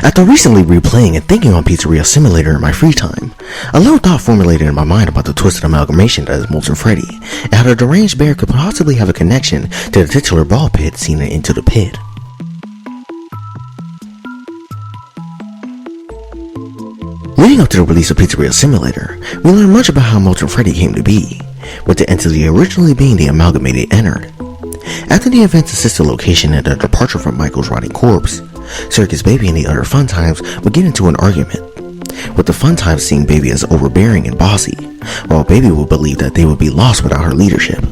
After recently replaying and thinking on Pizzeria Simulator in my free time, a little thought formulated in my mind about the twisted amalgamation that is Molten Freddy, and how the deranged bear could possibly have a connection to the titular ball pit seen in Into the Pit. Leading up to the release of Pizzeria Simulator, we learned much about how Molten Freddy came to be, with the entity originally being the amalgamated Ennard. After the events assist the location and the departure from Michael's rotting corpse, Circus Baby and the other Fun Times would get into an argument, with the Fun Times seeing Baby as overbearing and bossy, while Baby would believe that they would be lost without her leadership.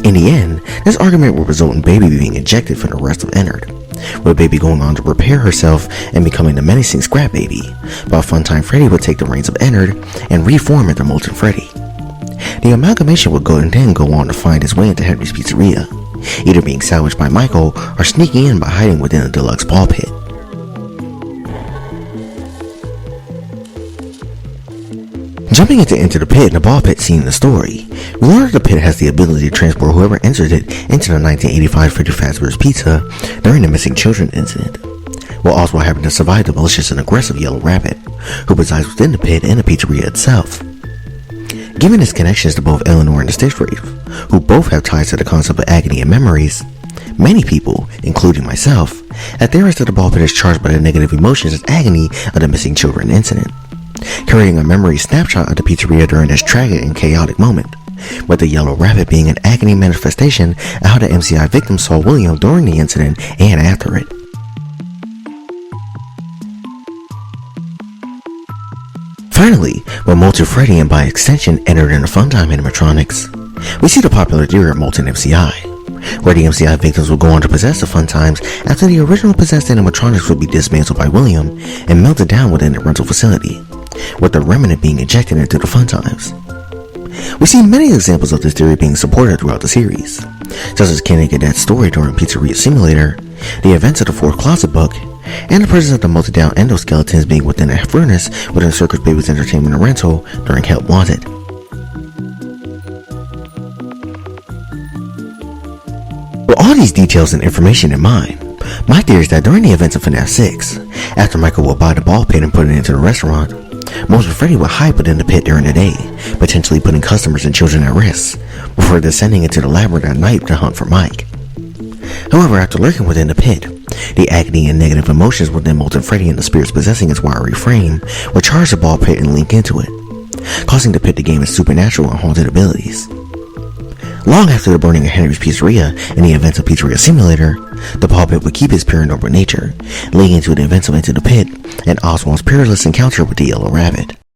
In the end, this argument would result in Baby being ejected from the rest of Ennard, with Baby going on to prepare herself and becoming the menacing Scrap Baby, while Funtime Freddy would take the reins of Ennard and reform into Molten Freddy. The amalgamation would then go on to find his way into Henry's Pizzeria, either being salvaged by Michael or sneaking in by hiding within a deluxe ball pit. Jumping into the pit and the ball pit scene in the story, we learn that the pit has the ability to transport whoever enters it into the 1985 Freddy Fazbear's Pizza during the missing children incident, while also having to survive the malicious and aggressive Yellow Rabbit, who resides within the pit and the pizzeria itself. Given his connections to both Eleanor and the Stage Wraith, who both have ties to the concept of agony and memories, many people, including myself, have theorized that the ball pit is charged by the negative emotions and agony of the missing children incident, creating a memory snapshot of the pizzeria during this tragic and chaotic moment, with the Yellow Rabbit being an agony manifestation of how the MCI victim saw William during the incident and after it. Finally, when Molten Freddy and by extension entered into Funtime animatronics, we see the popular theory of Molten MCI, where the MCI victims will go on to possess the Funtimes after the original possessed animatronics would be dismantled by William and melted down within the rental facility, with the remnant being ejected into the Funtimes. We see many examples of this theory being supported throughout the series, such as Kenny Cadet's story during Pizzeria Simulator, the events of the Fourth Closet book, and the presence of the melted down endoskeletons being within a furnace within Circus Baby's entertainment and rental during Help Wanted. With all these details and information in mind, my theory is that during the events of FNAF 6, after Michael will buy the ball pit and put it into the restaurant, Molten Freddy will hide within the pit during the day, potentially putting customers and children at risk, before descending into the labyrinth at night to hunt for Mike. However, after lurking within the pit, the agony and negative emotions within Molten Freddy and the spirits possessing its wiry frame will charge the ball pit and link into it, causing the pit to gain its supernatural and haunted abilities. Long after the burning of Henry's Pizzeria and the events of Pizzeria Simulator, the ball pit would keep its paranormal nature, leading into the events of Into the Pit and Oswald's perilous encounter with the Yellow Rabbit.